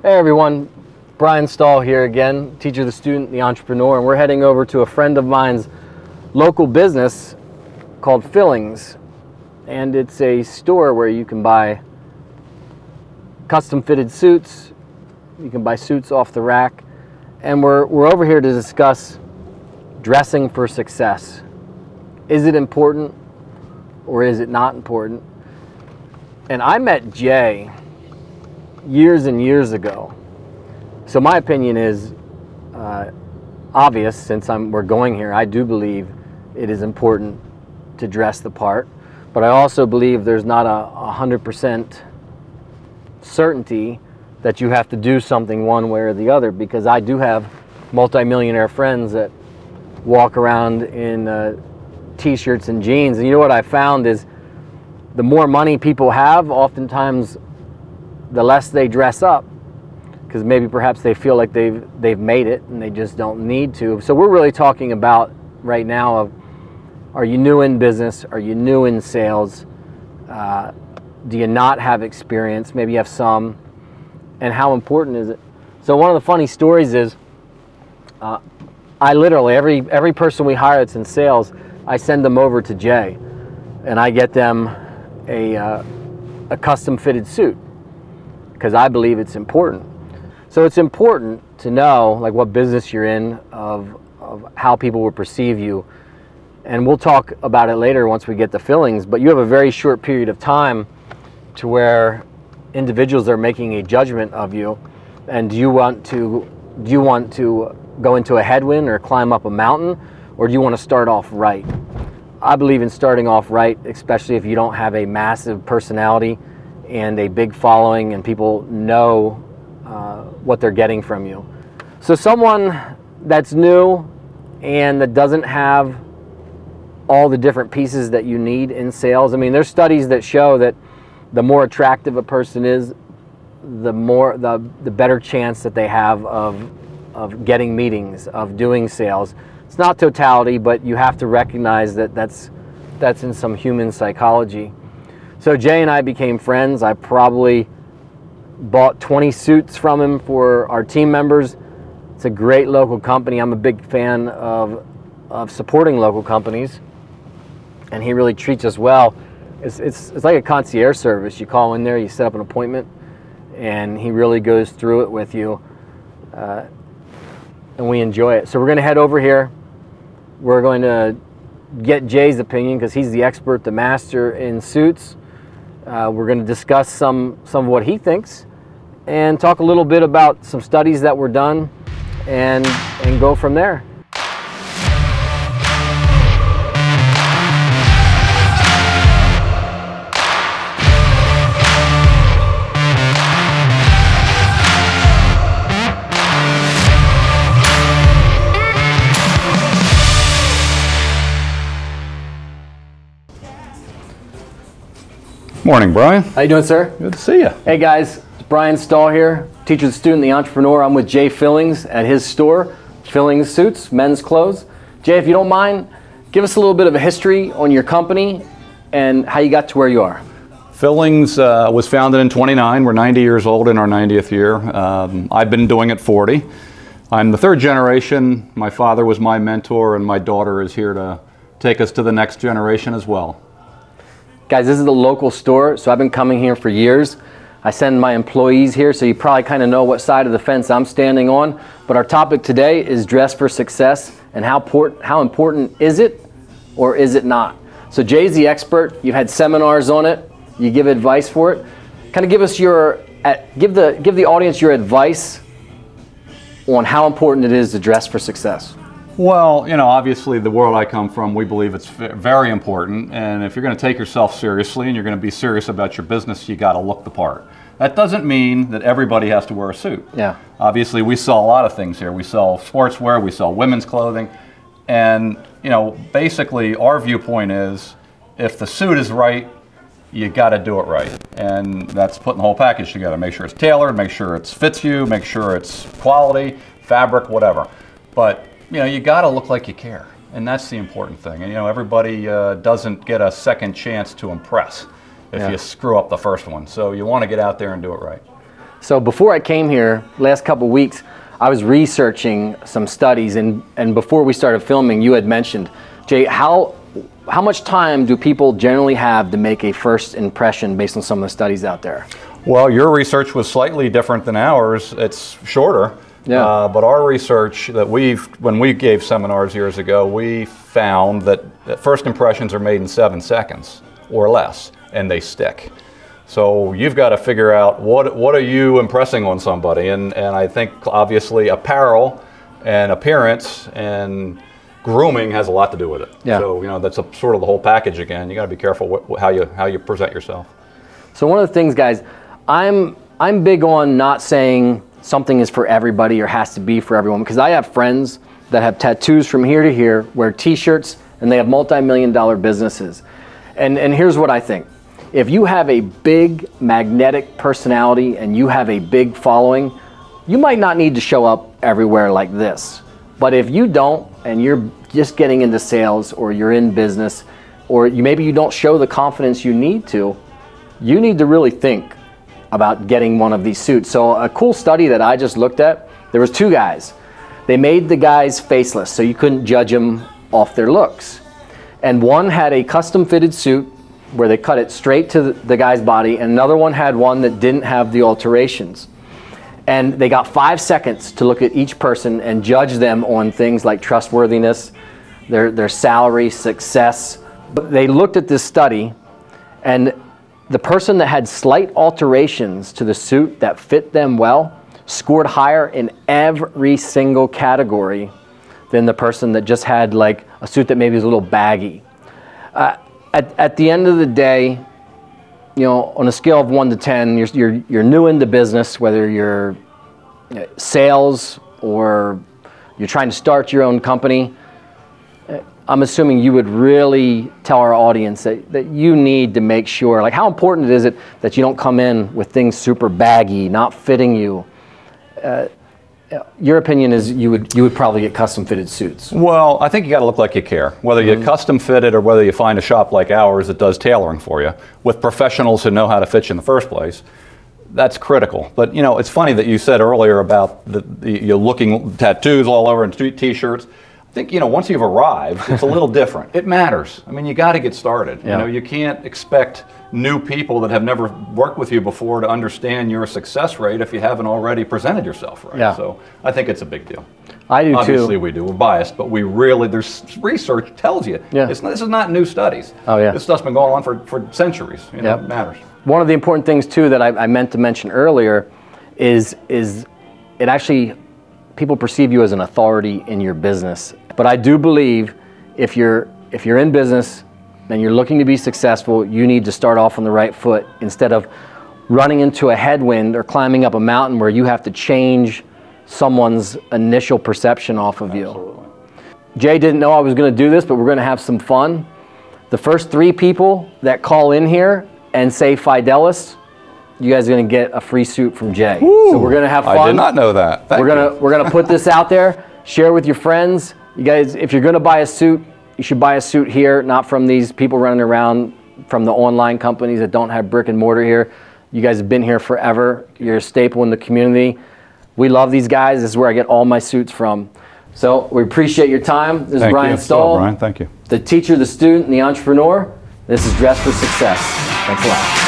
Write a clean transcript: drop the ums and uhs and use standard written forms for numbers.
Hey everyone, Bryan Stahl here again, teacher, the student, the entrepreneur, and we're heading over to a friend of mine's local business called Fillings, and it's a store where you can buy custom fitted suits, you can buy suits off the rack, and we're over here to discuss dressing for success. Is it important or is it not important? And I met Jay years and years ago. So my opinion is obvious since we're going here. I do believe it is important to dress the part, but I also believe there's not a 100% certainty that you have to do something one way or the other, because I do have multimillionaire friends that walk around in t-shirts and jeans, and you know what I found is the more money people have, oftentimes the less they dress up, because maybe perhaps they feel like they've made it and they just don't need to. So we're really talking about right now of, are you new in business? Are you new in sales? Do you not have experience? Maybe you have some. And how important is it? So one of the funny stories is I literally, every person we hire that's in sales, I send them over to Jay and I get them a custom fitted suit, because I believe it's important. So it's important to know like what business you're in, of how people will perceive you. And we'll talk about it later once we get the Fillings, but you have a very short period of time to where individuals are making a judgment of you. And do you want to go into a headwind or climb up a mountain, or do you want to start off right? I believe in starting off right, especially if you don't have a massive personality and a big following and people know what they're getting from you. So someone that's new and that doesn't have all the different pieces that you need in sales. I mean, there's studies that show that the more attractive a person is, the better chance that they have of getting meetings, of doing sales. It's not totality, but you have to recognize that that's in some human psychology. So Jay and I became friends. I probably bought 20 suits from him for our team members. It's a great local company. I'm a big fan of supporting local companies, and he really treats us well. It's like a concierge service. You call in there, you set up an appointment, and he really goes through it with you, and we enjoy it. So we're going to head over here. We're going to get Jay's opinion, because he's the expert, the master in suits. We're going to discuss some of what he thinks and talk a little bit about some studies that were done and go from there. Morning, Brian. How you doing, sir? Good to see you. Hey guys, it's Bryan Stahl here, teacher, the student, the entrepreneur. I'm with Jay Fillings at his store, Fillings Suits, men's clothes. Jay, if you don't mind, give us a little bit of a history on your company and how you got to where you are. Fillings was founded in '29. We're 90 years old in our 90th year. I've been doing it 40. I'm the third generation. My father was my mentor, and my daughter is here to take us to the next generation as well. Guys, this is the local store, so I've been coming here for years. I send my employees here, so you probably kind of know what side of the fence I'm standing on. But our topic today is dress for success, and how important is it or is it not? So Jay's the expert. You've had seminars on it. You give advice for it. Kind of give us give the audience your advice on how important it is to dress for success. Well, you know, obviously the world I come from, we believe it's very important, and if you're going to take yourself seriously and you're going to be serious about your business, you got to look the part. That doesn't mean that everybody has to wear a suit. Yeah. Obviously, we sell a lot of things here. We sell sportswear, we sell women's clothing, and you know, basically our viewpoint is, if the suit is right, you got to do it right, and that's putting the whole package together. Make sure it's tailored, make sure it fits you, make sure it's quality, fabric, whatever. But you know, you got to look like you care, and that's the important thing. And you know, everybody doesn't get a second chance to impress if you screw up the first one. So you want to get out there and do it right. So before I came here, last couple weeks, I was researching some studies, and before we started filming, you had mentioned, Jay, how much time do people generally have to make a first impression based on some of the studies out there? Well, your research was slightly different than ours. It's shorter. Yeah. But our research that when we gave seminars years ago, we found that first impressions are made in 7 seconds or less, and they stick. So you've got to figure out what are you impressing on somebody, and I think obviously apparel and appearance and grooming has a lot to do with it. Yeah. So that's sort of the whole package again. You got to be careful how you present yourself. So one of the things, guys, I'm big on not saying something is for everybody or has to be for everyone, because I have friends that have tattoos from here to here, wear t-shirts, and they have multi-million-dollar businesses. And here's what I think. If you have a big magnetic personality and you have a big following, you might not need to show up everywhere like this. But if you don't, and you're just getting into sales, or you're in business, or maybe you don't show the confidence you need to really think about getting one of these suits. So a cool study that I just looked at, there was 2 guys. They made the guys faceless, so you couldn't judge them off their looks. And one had a custom fitted suit where they cut it straight to the guy's body, and another one had one that didn't have the alterations. And they got 5 seconds to look at each person and judge them on things like trustworthiness, their salary, success. But they looked at this study, and the person that had slight alterations to the suit that fit them well scored higher in every single category than the person that just had like a suit that maybe was a little baggy. At the end of the day, on a scale of 1 to 10, you're new into business, whether you're sales or you're trying to start your own company. I'm assuming you would really tell our audience that you need to make sure, like, how important is it that you don't come in with things super baggy, not fitting you? Your opinion is you would probably get custom fitted suits. Well, I think you got to look like you care. Whether you custom fit it or whether you find a shop like ours that does tailoring for you with professionals who know how to fit you in the first place, that's critical. But it's funny that you said earlier about you're looking tattoos all over and t-shirts. I think once you've arrived, it's a little different. It matters. I mean, you got to get started. Yeah. You can't expect new people that have never worked with you before to understand your success rate if you haven't already presented yourself right. Yeah. So I think it's a big deal. I do too. Obviously we do. We're biased, but there's research tells you. Yeah. This is not new studies. Oh yeah. This stuff's been going on for centuries. It matters. One of the important things too that I meant to mention earlier is it actually, people perceive you as an authority in your business. But I do believe if you're in business and you're looking to be successful, you need to start off on the right foot instead of running into a headwind or climbing up a mountain where you have to change someone's initial perception off of you. Absolutely. Jay didn't know I was going to do this, but we're going to have some fun. The first 3 people that call in here and say Fidelis, you guys are going to get a free suit from Jay. Woo! So we're going to have fun. I did not know that. Thank you. We're gonna put this out there. Share with your friends. You guys, if you're going to buy a suit, you should buy a suit here, not from these people running around from the online companies that don't have brick and mortar here. You guys have been here forever. You're a staple in the community. We love these guys. This is where I get all my suits from. So we appreciate your time. This is Bryan Stahl. Brian, thank you. The teacher, the student, and the entrepreneur. This is Dress for Success. Thanks a lot.